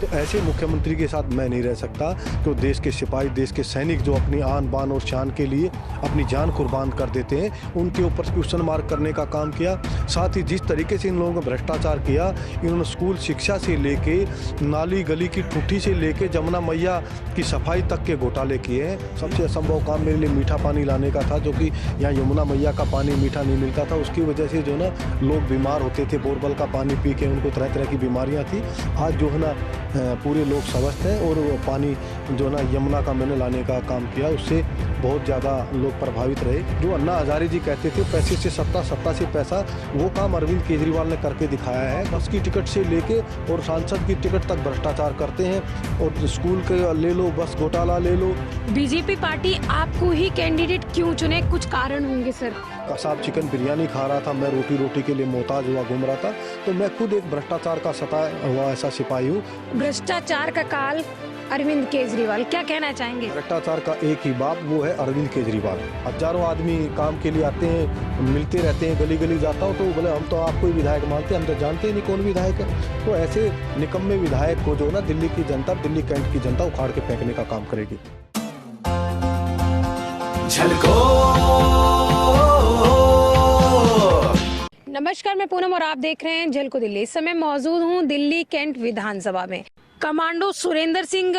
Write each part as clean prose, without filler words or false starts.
तो ऐसे मुख्यमंत्री के साथ मैं नहीं रह सकता कि देश के सिपाही, देश के सैनिक जो अपनी आन बान और शान के लिए अपनी जान कुर्बान कर देते हैं, उनके ऊपर क्वेश्चन मार्क करने का काम किया। साथ ही जिस तरीके से इन लोगों ने भ्रष्टाचार किया, इन्होंने स्कूल शिक्षा से लेके नाली गली की टूटी से लेके जमुना मैया की सफाई तक के घोटाले किए हैं। सबसे असंभव काम मेरे लिए मीठा पानी लाने का था, जो कि यहाँ यमुना मैया का पानी मीठा नहीं मिलता था। उसकी वजह से जो ना लोग बीमार होते थे, बोरवेल का पानी पी के उनको तरह तरह की बीमारियाँ थी। आज जो है ना पूरे लोग स्वस्थ हैं और वो पानी जो ना यमुना का मैंने लाने का काम किया, उससे बहुत ज़्यादा लोग प्रभावित रहे। जो अन्ना हजारे जी कहते थे पैसे से सत्ता, सत्ता से पैसा, वो काम अरविंद केजरीवाल ने करके दिखाया है। बस की टिकट से लेके और सांसद की टिकट तक भ्रष्टाचार करते हैं। और स्कूल के ले लो, बस घोटाला ले लो। बीजेपी पार्टी आपको ही कैंडिडेट क्यों चुने? कुछ कारण होंगे सर। कसाब चिकन बिरयानी खा रहा था, मैं रोटी रोटी के लिए मोहताज हुआ घूम रहा था। तो मैं खुद एक भ्रष्टाचार का सताया हुआ ऐसा सिपाही हूँ। भ्रष्टाचार का काल अरविंद केजरीवाल, क्या कहना चाहेंगे? भ्रष्टाचार का एक ही बाप, वो है अरविंद केजरीवाल। हजारों आदमी काम के लिए आते हैं, मिलते रहते हैं, गली गली जाता हूँ तो बोले हम तो आपको ही विधायक मानते हैं, हम तो जानते ही नहीं कौन विधायक है। तो ऐसे निकम्मे विधायक को जो ना दिल्ली की जनता, दिल्ली कैंट की जनता उखाड़ के फेंकने का काम करेगी। नमस्कार, मैं पूनम और आप देख रहे हैं झलको दिल्ली। इस समय मौजूद हूँ दिल्ली कैंट विधानसभा में। कमांडो सुरेंद्र सिंह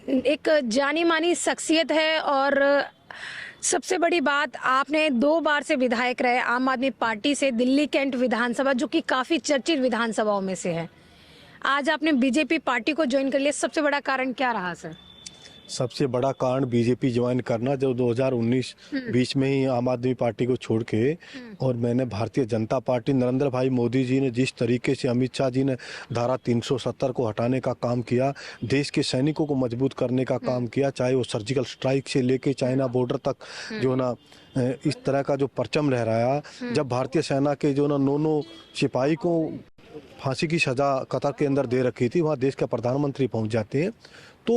एक जानी मानी शख्सियत है और सबसे बड़ी बात, आपने 2 बार से विधायक रहे आम आदमी पार्टी से दिल्ली कैंट विधानसभा, जो कि काफी चर्चित विधानसभाओं में से है। आज आपने बीजेपी पार्टी को ज्वाइन कर लिया, सबसे बड़ा कारण क्या रहा सर? सबसे बड़ा कारण बीजेपी ज्वाइन करना, जो 2019-20 में ही आम आदमी पार्टी को छोड़ के और मैंने भारतीय जनता पार्टी, नरेंद्र भाई मोदी जी ने जिस तरीके से, अमित शाह जी ने धारा 370 को हटाने का काम किया, देश के सैनिकों को मजबूत करने का काम किया, चाहे वो सर्जिकल स्ट्राइक से लेके चाइना बॉर्डर तक जो ना इस तरह का जो परचम लहराया। जब भारतीय सेना के जो ना 9 सिपाही को फांसी की सजा कतर के अंदर दे रखी थी, वहाँ देश का प्रधानमंत्री पहुँच जाते हैं। तो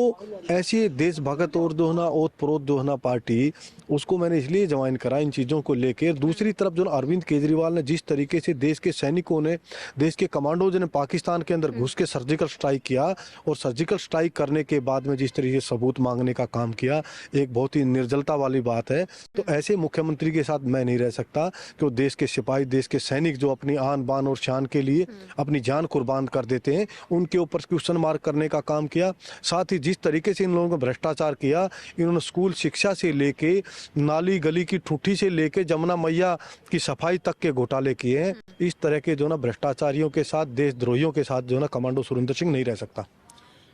ऐसी देशभगत और जो है ना ओत प्रोत जो है ना पार्टी, उसको मैंने इसलिए ज्वाइन करा इन चीज़ों को लेकर। दूसरी तरफ जो अरविंद केजरीवाल ने जिस तरीके से देश के सैनिकों ने, देश के कमांडोज ने पाकिस्तान के अंदर घुस के सर्जिकल स्ट्राइक किया और सर्जिकल स्ट्राइक करने के बाद में जिस तरीके से सबूत मांगने का काम किया, एक बहुत ही निर्जलता वाली बात है। तो ऐसे मुख्यमंत्री के साथ मैं नहीं रह सकता कि देश के सिपाही, देश के सैनिक जो अपनी आन बान और शान के लिए अपनी जान कुर्बान कर देते हैं, उनके ऊपर क्वेश्चन मार्क करने का काम किया। साथ ही जिस तरीके से इन लोगों ने भ्रष्टाचार किया, इन्होंने स्कूल शिक्षा से लेके नाली गली की ठूठी से लेके जमुना मैया की सफाई तक के घोटाले किए हैं। इस तरह के जो ना भ्रष्टाचारियों के साथ, देशद्रोहियों के साथ जो ना कमांडो सुरेंद्र सिंह नहीं रह सकता।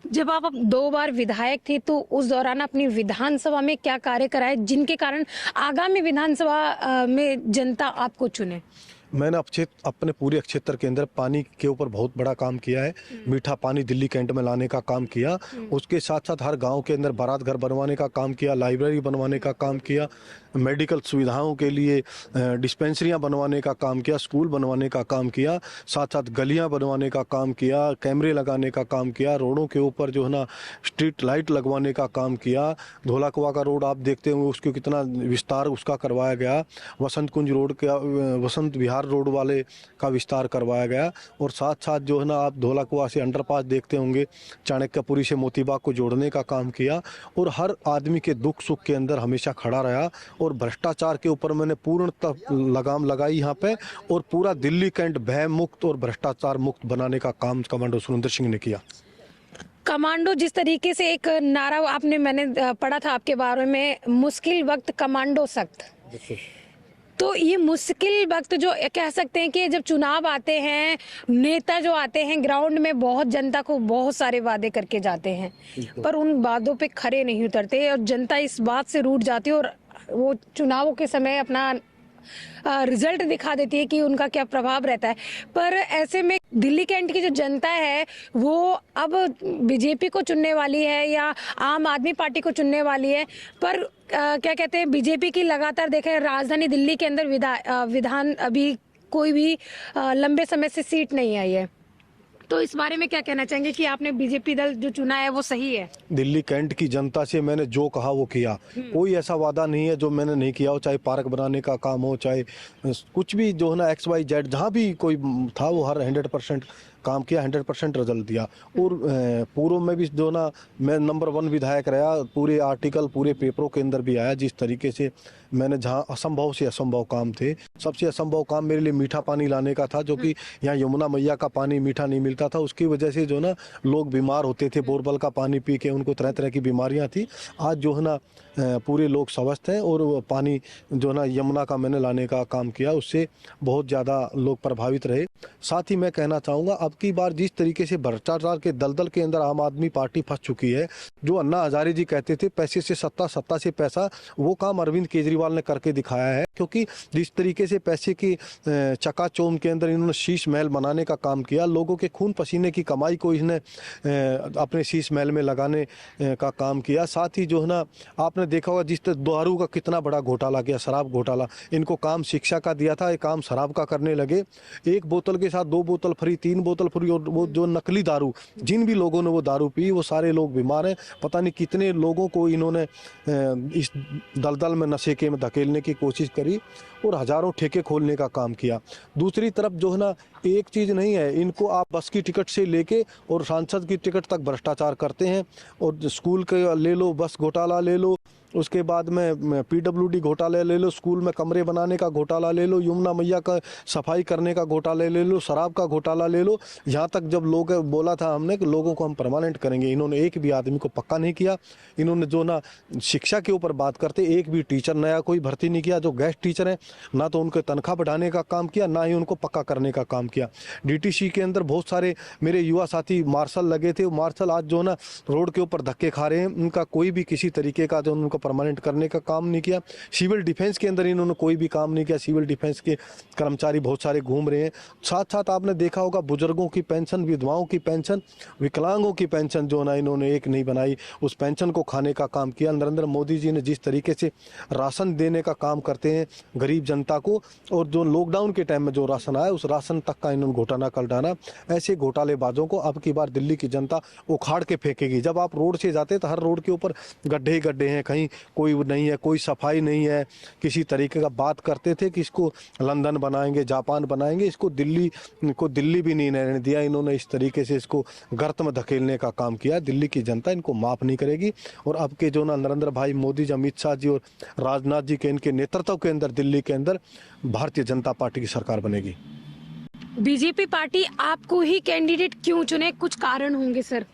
जब आप 2 बार विधायक थे तो उस दौरान अपनी विधानसभा में क्या कार्य कराए जिनके कारण आगामी विधानसभा में जनता आपको चुने? मैंने अपने पूरे क्षेत्र के अंदर पानी के ऊपर बहुत बड़ा काम किया है। मीठा पानी दिल्ली कैंट में लाने का काम किया। उसके साथ साथ हर गांव के अंदर बारात घर बनवाने का काम किया, लाइब्रेरी बनवाने का काम किया, मेडिकल सुविधाओं के लिए डिस्पेंसरियां बनवाने का काम किया, स्कूल बनवाने का काम किया, साथ साथ गलियां बनवाने का काम किया, कैमरे लगाने का काम किया, रोडों के ऊपर जो है ना स्ट्रीट लाइट लगवाने का काम किया। धोलाकुआ का रोड आप देखते होंगे, उसको कितना विस्तार उसका करवाया गया। वसंत कुंज रोड का, वसंत विहार रोड वाले का विस्तार करवाया गया। और साथ साथ जो है ना आप धोलाकुआ से अंडरपास देखते होंगे, चाणक्यपुरी से मोतीबाग को जोड़ने का काम किया। और हर आदमी के दुख सुख के अंदर हमेशा खड़ा रहा और भ्रष्टाचार के ऊपर मैंने पूर्णतः लगाम लगाई यहाँ पे, और पूरा दिल्ली कैंट भय मुक्त और भ्रष्टाचार मुक्त बनाने का काम कमांडो सुरेंद्र सिंह ने किया। कमांडो, जिस तरीके से एक नारा मैंने पढ़ा था आपके बारे में, मुश्किल वक्त कमांडो सख्त। तो ये मुश्किल वक्त जो कह सकते हैं कि जब चुनाव आते हैं, नेता जो आते हैं ग्राउंड में, बहुत जनता को बहुत सारे वादे करके जाते हैं, पर उन वादों पे खरे नहीं उतरते और जनता इस बात से रूठ जाती है और वो चुनावों के समय अपना रिजल्ट दिखा देती है कि उनका क्या प्रभाव रहता है। पर ऐसे में दिल्ली कैंट की जो जनता है वो अब बीजेपी को चुनने वाली है या आम आदमी पार्टी को चुनने वाली है। पर क्या कहते हैं, बीजेपी की लगातार देखें राजधानी दिल्ली के अंदर विधान अभी कोई भी लंबे समय से सीट नहीं आई है। तो इस बारे में क्या कहना चाहेंगे कि आपने बीजेपी दल जो चुना है वो सही है? दिल्ली कैंट की जनता से मैंने जो कहा वो किया। कोई ऐसा वादा नहीं है जो मैंने नहीं किया हो, चाहे पार्क बनाने का काम हो, चाहे कुछ भी जो है ना XYZ जहाँ भी कोई था, वो हर 100% काम किया, 100% रिजल्ट दिया। और पूर्व में भी जो ना मैं नंबर 1 विधायक रहा, पूरे आर्टिकल पूरे पेपरों के अंदर भी आया। जिस तरीके से मैंने जहां असंभव से असंभव काम थे, सबसे असंभव काम मेरे लिए मीठा पानी लाने का था, जो कि यहाँ यमुना मैया का पानी मीठा नहीं मिलता था। उसकी वजह से जो ना लोग बीमार होते थे, बोरबल का पानी पी के उनको तरह तरह की बीमारियां थी। आज जो है ना पूरे लोग स्वस्थ हैं, और वो पानी जो ना यमुना का मैंने लाने का काम किया, उससे बहुत ज़्यादा लोग प्रभावित रहे। साथ ही मैं कहना चाहूँगा, अब की बार जिस तरीके से भ्रष्टाचार के दलदल के अंदर आम आदमी पार्टी फंस चुकी है, जो अन्ना हजारे जी कहते थे पैसे से सत्ता, सत्ता से पैसा, वो काम अरविंद केजरीवाल ने करके दिखाया है। क्योंकि जिस तरीके से पैसे की चकाचौंध के अंदर इन्होंने शीश महल बनाने का काम किया, लोगों के खून पसीने की कमाई को इसने अपने शीश महल में लगाने का काम किया। साथ ही जो है ना आपने देखा होगा जिस तरह दारू का कितना बड़ा घोटाला किया, शराब घोटाला। इनको काम शिक्षा का दिया था, ये काम शराब का करने लगे। 1 बोतल के साथ 2 बोतल फ्री, 3 बोतल फ्री, और वो जो नकली दारू, जिन भी लोगों ने वो दारू पी, वो सारे लोग बीमार हैं। पता नहीं कितने लोगों को इन्होंने इस दलदल में नशे के में धकेलने की कोशिश करी, और हजारों ठेके खोलने का काम किया। दूसरी तरफ जो है ना, एक चीज़ नहीं है, इनको आप बस की टिकट से लेके और सांसद की टिकट तक भ्रष्टाचार करते हैं। और स्कूल के ले लो, बस घोटाला ले लो, उसके बाद में PWD घोटाला ले लो, स्कूल में कमरे बनाने का घोटाला ले लो, यमुना मैया का सफाई करने का घोटाला ले लो, शराब का घोटाला ले लो। यहाँ तक जब लोग बोला था हमने कि लोगों को हम परमानेंट करेंगे, इन्होंने एक भी आदमी को पक्का नहीं किया। इन्होंने जो ना शिक्षा के ऊपर बात करते, एक भी टीचर नया कोई भर्ती नहीं किया। जो गेस्ट टीचर हैं, ना तो उनके तनख्वाह बढ़ाने का काम किया, ना ही उनको पक्का करने का काम किया। DTC के अंदर बहुत सारे मेरे युवा साथी मार्शल लगे थे, मार्शल आज जो ना रोड के ऊपर धक्के खा रहे हैं। उनका कोई भी किसी तरीके का जो उनको परमानेंट करने का काम नहीं किया। सिविल डिफेंस के अंदर इन्होंने कोई भी काम नहीं किया। सिविल डिफेंस के कर्मचारी बहुत सारे घूम रहे हैं। साथ साथ आपने देखा होगा बुजुर्गों की पेंशन, विधवाओं की पेंशन, विकलांगों की पेंशन जो ना इन्होंने एक नहीं बनाई, उस पेंशन को खाने का काम किया। नरेंद्र मोदी जी ने जिस तरीके से राशन देने का काम करते हैं गरीब जनता को, और जो लॉकडाउन के टाइम में जो राशन आया, उस राशन तक का इन्होंने घोटाला कर डाला। ऐसे घोटालेबाजों को अब की बार दिल्ली की जनता उखाड़ के फेंकेगी। जब आप रोड से जाते तो हर रोड के ऊपर गड्ढे ही गड्ढे हैं, कहीं कोई नहीं है, कोई सफाई नहीं है। किसी तरीके का बात करते थे कि इसको लंदन बनाएंगे, जापान बनाएंगे, इसको दिल्ली भी नहीं रहने दिया। इन्होंने इस तरीके से इसको गर्त में धकेलने का काम किया। दिल्ली की जनता इनको माफ नहीं करेगी। और अब के जो ना नरेंद्र भाई मोदी जी, अमित शाह जी और राजनाथ जी के इनके नेतृत्व के अंदर दिल्ली के अंदर भारतीय जनता पार्टी की सरकार बनेगी। बीजेपी पार्टी आपको ही कैंडिडेट क्यों चुने? कुछ कारण होंगे सर।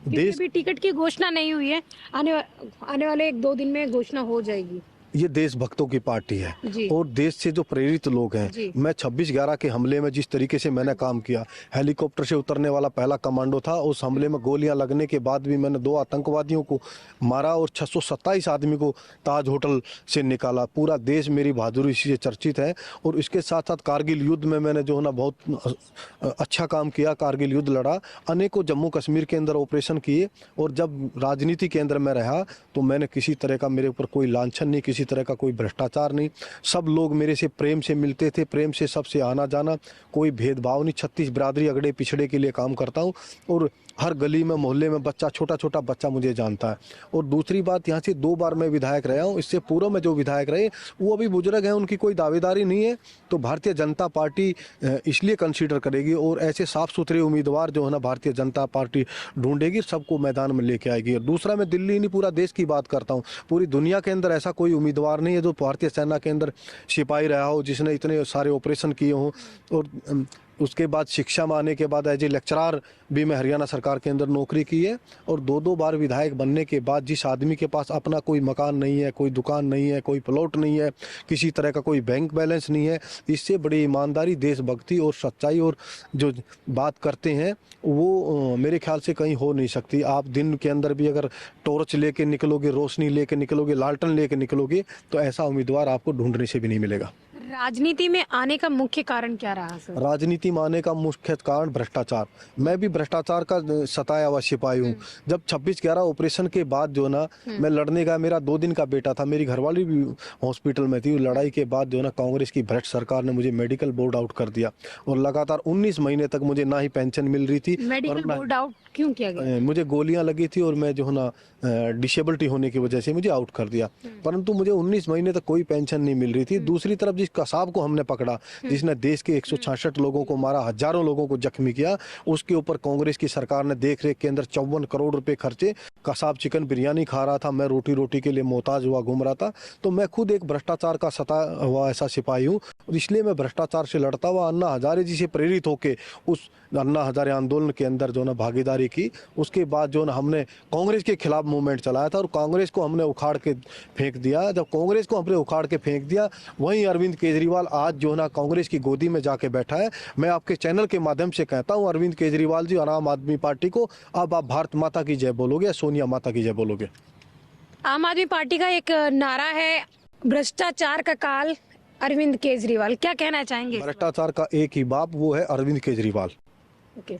देश भी टिकट की घोषणा नहीं हुई है, आने वाले 1-2 दिन में घोषणा हो जाएगी। ये देशभक्तों की पार्टी है और देश से जो प्रेरित लोग हैं। मैं 26/11 के हमले में जिस तरीके से मैंने काम किया, हेलीकॉप्टर से उतरने वाला पहला कमांडो था। उस हमले में गोलियां लगने के बाद भी मैंने 2 आतंकवादियों को मारा और 627 आदमी को ताज होटल से निकाला। पूरा देश मेरी बहादुरी से चर्चित है। और इसके साथ साथ कारगिल युद्ध में मैंने जो है ना बहुत अच्छा काम किया। कारगिल युद्ध लड़ा, अनेकों जम्मू कश्मीर के अंदर ऑपरेशन किए। और जब राजनीति के अंदर मैं रहा तो मैंने किसी तरह का मेरे ऊपर कोई लांछन नहीं, किसी तरह का कोई भ्रष्टाचार नहीं। सब लोग मेरे से प्रेम से मिलते थे, प्रेम से सबसे आना जाना, कोई भेदभाव नहीं। 36 बिरादरी अगड़े पिछड़े के लिए काम करता हूँ और हर गली में मोहल्ले में बच्चा, छोटा छोटा बच्चा मुझे जानता है। और दूसरी बात, यहाँ से 2 बार मैं विधायक रहा हूँ। इससे पूर्व में जो विधायक रहे वो अभी बुजुर्ग हैं, उनकी कोई दावेदारी नहीं है। तो भारतीय जनता पार्टी इसलिए कंसीडर करेगी और ऐसे साफ सुथरे उम्मीदवार जो है ना भारतीय जनता पार्टी ढूंढेगी, सबको मैदान में लेके आएगी। और दूसरा, मैं दिल्ली नहीं पूरा देश की बात करता हूँ। पूरी दुनिया के अंदर ऐसा कोई उम्मीदवार नहीं है जो भारतीय सेना के अंदर सिपाही रहा हो, जिसने इतने सारे ऑपरेशन किए हों। और उसके बाद शिक्षा में आने के बाद एज ए लेक्चरार भी मैं हरियाणा सरकार के अंदर नौकरी की है। और 2-2 बार विधायक बनने के बाद जिस आदमी के पास अपना कोई मकान नहीं है, कोई दुकान नहीं है, कोई प्लॉट नहीं है, किसी तरह का कोई बैंक बैलेंस नहीं है, इससे बड़ी ईमानदारी, देशभक्ति और सच्चाई और जो बात करते हैं वो मेरे ख्याल से कहीं हो नहीं सकती। आप दिन के अंदर भी अगर टॉर्च लेके निकलोगे, रोशनी लेके निकलोगे, लालटेन लेके निकलोगे, तो ऐसा उम्मीदवार आपको ढूंढने से भी नहीं मिलेगा। राजनीति में आने का मुख्य कारण क्या रहा सर? राजनीति में आने का मुख्य कारण भ्रष्टाचार। मैं भी भ्रष्टाचार का सताया हुआ सिपाही हूँ। जब 26/11 ऑपरेशन के बाद जो ना मैं लड़ने गया, मेरा 2 दिन का बेटा था, मेरी घरवाली भी हॉस्पिटल में थी। लड़ाई के बाद जो ना कांग्रेस की भ्रष्ट सरकार ने मुझे मेडिकल बोर्ड आउट कर दिया और लगातार 19 महीने तक मुझे ना ही पेंशन मिल रही थी। मेडिकल बोर्ड आउट क्यों किया गया? मुझे गोलियां लगी थी और मैं जो है ना डिसेबिलिटी होने की वजह से मुझे आउट कर दिया। परंतु मुझे 19 महीने तक कोई पेंशन नहीं मिल रही थी। दूसरी तरफ जिस कसाब को हमने पकड़ा जिसने देश के 166 लोगों को मारा, हजारों लोगों को जख्मी किया, उसके ऊपर कांग्रेस की सरकार ने देख रेख के अंदर 54 करोड़ रुपए खर्चे। कसाब चिकन बिरयानी खा रहा था, मैं रोटी रोटी के लिए मोहताज हुआ घूम रहा था। तो मैं खुद एक भ्रष्टाचार का सता हुआ ऐसा सिपाही हूँ, और इसलिए मैं भ्रष्टाचार से लड़ता हुआ अन्ना हजारे जी से प्रेरित होके उस अन्ना हजारे आंदोलन के अंदर जो ना भागीदारी की। उसके बाद जो ना हमने कांग्रेस के खिलाफ मूवमेंट चलाया था और कांग्रेस को हमने उखाड़ के फेंक दिया। जब कांग्रेस को हमने उखाड़ के फेंक दिया, वहीं अरविंद केजरीवाल आज जो ना कांग्रेस की गोदी में जाके बैठा है। मैं आपके चैनल के माध्यम से कहता हूं अरविंद केजरीवाल जी और आम आदमी पार्टी को, अब आप भारत माता की जय बोलोगे या सोनिया माता की जय बोलोगे? आम आदमी पार्टी का एक नारा है, भ्रष्टाचार का काल अरविंद केजरीवाल, क्या कहना चाहेंगे? भ्रष्टाचार का एक ही बाप, वो है अरविंद केजरीवाल। ओके,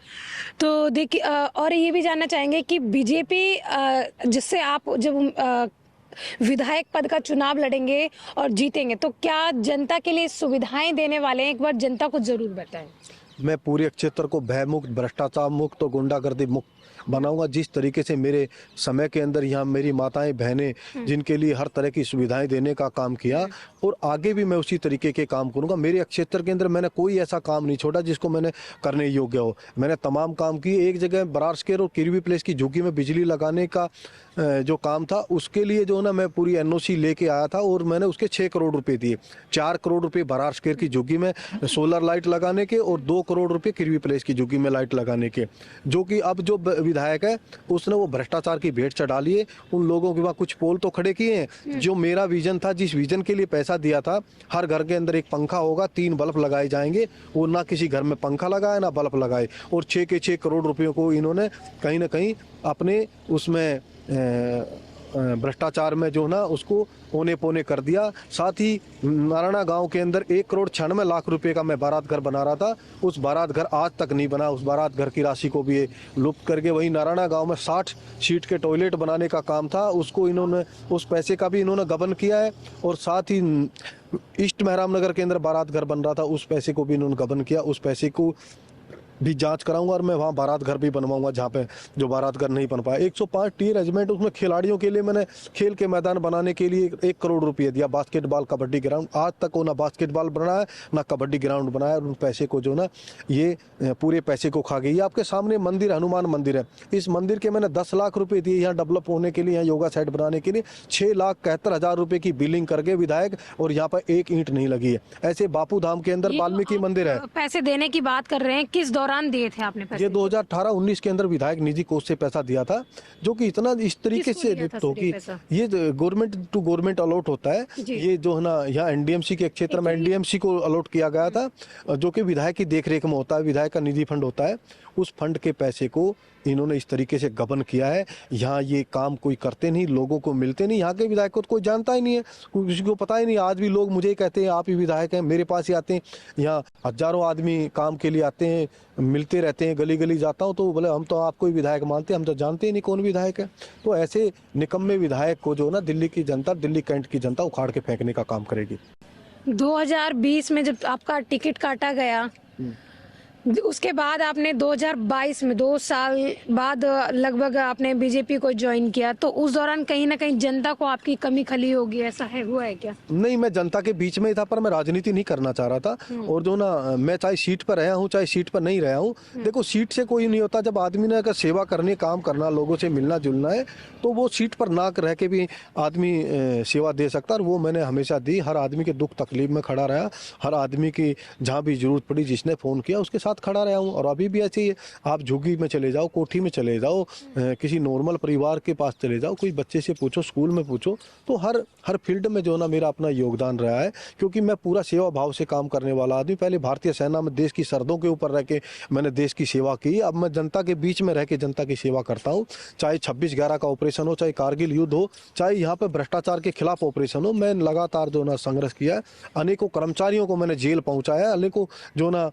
तो देखिए और ये भी जानना चाहेंगे कि बीजेपी जिससे आप जब विधायक पद का चुनाव लड़ेंगे और जीतेंगे तो क्या जनता के लिए सुविधाएं देने वाले हैं? एक बार जनता को जरूर बताएं। मैं पूरे क्षेत्र को भय मुक्त, भ्रष्टाचार मुक्त और गुंडागर्दी मुक्त बनाऊंगा। जिस तरीके से मेरे समय के अंदर यहाँ मेरी माताएं बहनें जिनके लिए हर तरह की सुविधाएं देने का काम किया, और आगे भी मैं उसी तरीके के काम करूंगा। मेरे क्षेत्र के अंदर मैंने कोई ऐसा काम नहीं छोड़ा जिसको मैंने करने योग्य हो। मैंने तमाम काम किए। एक जगह बरारस्केर और किरवी प्लेस की झुग्गी में बिजली लगाने का जो काम था, उसके लिए जो ना मैं पूरी एनओसी लेके आया था और मैंने उसके 6 करोड़ रुपए दिए। 4 करोड़ रुपए बरारस्केर की झुग्गी में सोलर लाइट लगाने के और 2 करोड़ रुपए किरवी प्लेस की झुग्गी में लाइट लगाने के। जो कि अब जो विधायक है उसने वो भ्रष्टाचार की भेंट चढ़ा लिए। उन लोगों के वहाँ कुछ पोल तो खड़े किए हैं। जो मेरा विजन था, जिस विजन के लिए पैसा दिया था, हर घर के अंदर एक पंखा होगा, 3 बल्ब लगाए जाएंगे, वो ना किसी घर में पंखा लगाए ना बल्ब लगाए। और 6 के 6 करोड़ रुपयों को इन्होंने कहीं ना कहीं अपने उसमें भ्रष्टाचार में जो ना उसको ओने पोने कर दिया। साथ ही नारायणा गांव के अंदर 1,96,00,000 रुपए का मैं बारात घर बना रहा था, उस बारात घर आज तक नहीं बना। उस बारात घर की राशि को भी लुप्त करके वहीं नारायणा गांव में 60 सीट के टॉयलेट बनाने का काम था, उसको इन्होंने, उस पैसे का भी इन्होंने गबन किया है। और साथ ही ईस्ट मेहराम नगर के अंदर बारात घर बन रहा था, उस पैसे को भी इन्होंने गबन किया। उस पैसे को भी जांच कराऊंगा और मैं वहाँ बारात घर भी बनवाऊंगा जहाँ पे जो बारात घर नहीं बन पाया। 105 टी रेजिमेंट, उसमें खिलाड़ियों के लिए मैंने खेल के मैदान बनाने के लिए 1 करोड़ रुपये दिया। बास्केटबॉल कबड्डी ग्राउंड, आज तक वो ना बास्केटबॉल बना है ना कबड्डी ग्राउंड बनाया। और उन पैसे को जो ना ये पूरे पैसे को खा गई। ये आपके सामने मंदिर, हनुमान मंदिर है, इस मंदिर के मैंने 10 लाख रुपये दिए यहाँ डेवलप होने के लिए, यहाँ योगा सेट बनाने के लिए। 6,71,000 रुपये की बिलिंग करके विधायक, और यहाँ पर एक ईंट नहीं लगी है। ऐसे बापू धाम के अंदर वाल्मीकि मंदिर है। पैसे देने की बात कर रहे हैं, किस दौरान दिए थे आपने पैसे? ये 2018-19 के अंदर विधायक निधि कोष से पैसा दिया था, जो कि इतना इस तरीके से तो कि ये गवर्नमेंट टू गवर्नमेंट अलॉट होता है। ये जो है ना यहाँ एनडीएमसी के क्षेत्र में एनडीएमसी को अलॉट किया गया था, जो कि विधायक की देखरेख में होता है। विधायक का निधि फंड होता है, उस फंड के पैसे को इन्होंने इस तरीके से गबन किया है। यहाँ ये काम कोई करते नहीं, लोगों को मिलते नहीं। यहाँ के विधायक को तो कोई जानता ही नहीं है, किसी को पता ही नहीं। आज भी लोग मुझे कहते हैं आप ही विधायक हैं, मेरे पास ही आते हैं। यहाँ हजारों आदमी काम के लिए आते हैं, मिलते रहते हैं। गली गली जाता हूँ तो बोले हम तो आपको ही विधायक मानते हैं, हम तो जानते ही नहीं कौन विधायक है। तो ऐसे निकम्मे विधायक को जो ना दिल्ली की जनता, दिल्ली कैंट की जनता उखाड़ के फेंकने का काम करेगी। 2020 में जब आपका टिकट काटा गया, उसके बाद आपने 2022 में 2 साल बाद लगभग आपने बीजेपी को ज्वाइन किया, तो उस दौरान कहीं ना कहीं जनता को आपकी कमी खली होगी, ऐसा है, हुआ है क्या? नहीं, मैं जनता के बीच में ही था, पर मैं राजनीति नहीं करना चाह रहा था। और जो ना मैं चाहे सीट पर रहा हूँ चाहे सीट पर नहीं रहा हूँ, देखो सीट से कोई नहीं होता। जब आदमी ने अगर सेवा करने, काम करना, लोगों से मिलना जुलना है, तो वो सीट पर ना रह के भी आदमी सेवा दे सकता है। और वो मैंने हमेशा दी। हर आदमी के दुख तकलीफ में खड़ा रहा, हर आदमी की जहाँ भी जरूरत पड़ी, जिसने फोन किया उसके साथ खड़ा रहा हूँ। और अभी भी ऐसे ही है। आप झुग्गी में चले जाओ, कोठी में चले जाओ, किसी नॉर्मल परिवार के पास चले जाओ, कोई बच्चे से पूछो, स्कूल में पूछो, तो हर फील्ड में जो ना मेरा अपना योगदान रहा है। क्योंकि मैं पूरा सेवा भाव से काम करने वाला आदमी। पहले भारतीय सेना में देश की सरहदों के ऊपर रह के मैंने देश की सेवा की। अब मैं जनता के बीच में रह के जनता की सेवा करता हूँ। चाहे 26/11 का ऑपरेशन हो, चाहे कारगिल युद्ध हो, चाहे यहाँ पर भ्रष्टाचार के खिलाफ ऑपरेशन हो, मैं लगातार जो ना संघर्ष किया। अनेकों कर्मचारियों को मैंने जेल पहुँचाया। अनेकों जो ना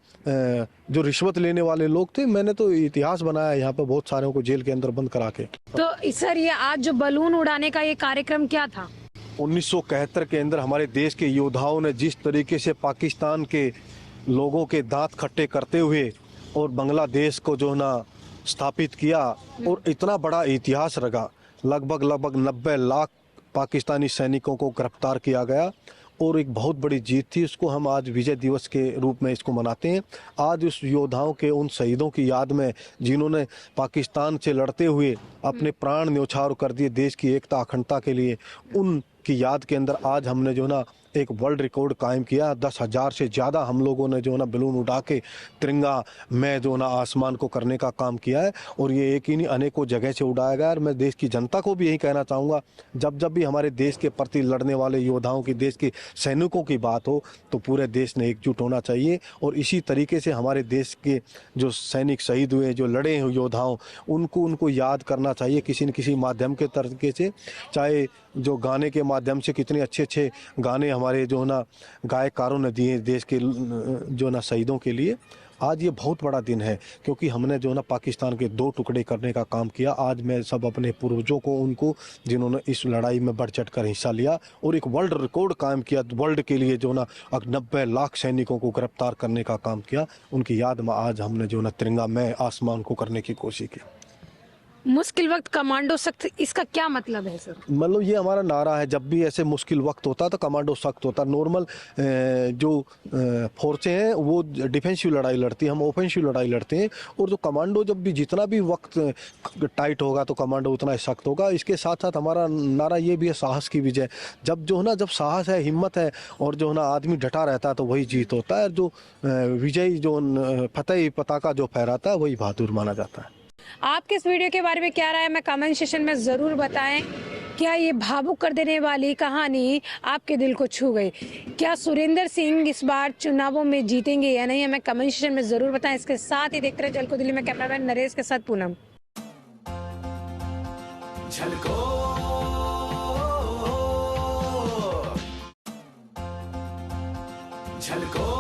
जो रिश्वत लेने वाले लोग थे, मैंने तो इतिहास बनाया यहाँ पे, बहुत सारों को जेल के अंदर बंद करा के। तो सर, ये आज जो बलून उड़ाने का ये कार्यक्रम क्या था? 1971 के अंदर हमारे देश के योद्धाओं ने जिस तरीके से पाकिस्तान के लोगों के दांत खट्टे करते हुए और बांग्लादेश को जो ना स्थापित किया, और इतना बड़ा इतिहास रखा। लगभग 90 लाख पाकिस्तानी सैनिकों को गिरफ्तार किया गया और एक बहुत बड़ी जीत थी। इसको हम आज विजय दिवस के रूप में इसको मनाते हैं। आज उस योद्धाओं के, उन शहीदों की याद में जिन्होंने पाकिस्तान से लड़ते हुए अपने प्राण न्यौछावर कर दिए देश की एकता अखंडता के लिए, उनकी याद के अंदर आज हमने जो ना एक वर्ल्ड रिकॉर्ड कायम किया। 10,000 से ज़्यादा हम लोगों ने जो ना बैलून उड़ा के तिरंगा में जो ना आसमान को करने का काम किया है, और ये एक ही नहीं अनेकों जगह से उड़ाया गया। और मैं देश की जनता को भी यही कहना चाहूँगा, जब जब भी हमारे देश के प्रति लड़ने वाले योद्धाओं की, देश के सैनिकों की बात हो, तो पूरे देश ने एकजुट होना चाहिए। और इसी तरीके से हमारे देश के जो सैनिक शहीद हुए, जो लड़े हुए योद्धाओं, उनको याद करना चाहिए किसी न किसी माध्यम के तरीके से, चाहे जो गाने के माध्यम से, कितने अच्छे अच्छे गाने हमारे जो ना गायकारों ने दिए देश के जो ना शहीदों के लिए। आज ये बहुत बड़ा दिन है, क्योंकि हमने जो ना पाकिस्तान के 2 टुकड़े करने का काम किया। आज मैं सब अपने पूर्वजों को, उनको जिन्होंने इस लड़ाई में बढ़ चढ़ कर हिस्सा लिया और एक वर्ल्ड रिकॉर्ड कायम किया, वर्ल्ड के लिए जो ना 90 लाख सैनिकों को गिरफ्तार करने का काम किया, उनकी याद में आज हमने जो ना तिरंगा में आसमान को करने की कोशिश की। मुश्किल वक्त कमांडो सख्त, इसका क्या मतलब है सर? मतलब ये हमारा नारा है, जब भी ऐसे मुश्किल वक्त होता है तो कमांडो सख्त होता है। नॉर्मल जो फोर्सें हैं वो डिफेंसिव लड़ाई लड़ती हैं, हम ऑफेंसिव लड़ाई लड़ते हैं। और जो कमांडो जब भी जितना भी वक्त टाइट होगा तो कमांडो उतना ही सख्त होगा। इसके साथ साथ हमारा नारा ये भी है, साहस की विजय। जब जो है ना, जब साहस है, हिम्मत है और जो है ना आदमी डटा रहता है तो वही जीत होता है। जो विजयी जो फतेह पताका जो फहराता है वही बहादुर माना जाता है। आपके इस वीडियो के बारे में क्या राय है, मैं कमेंट सेक्शन में ज़रूर बताएं। क्या ये भावुक कर देने वाली कहानी आपके दिल को छू गई? क्या सुरेंद्र सिंह इस बार चुनावों में जीतेंगे या नहीं, हमें कमेंट सेक्शन में ज़रूर बताएं। इसके साथ ही देखते रहे जल को दिल्ली में, कैमरामैन नरेश के साथ पूनम। झलको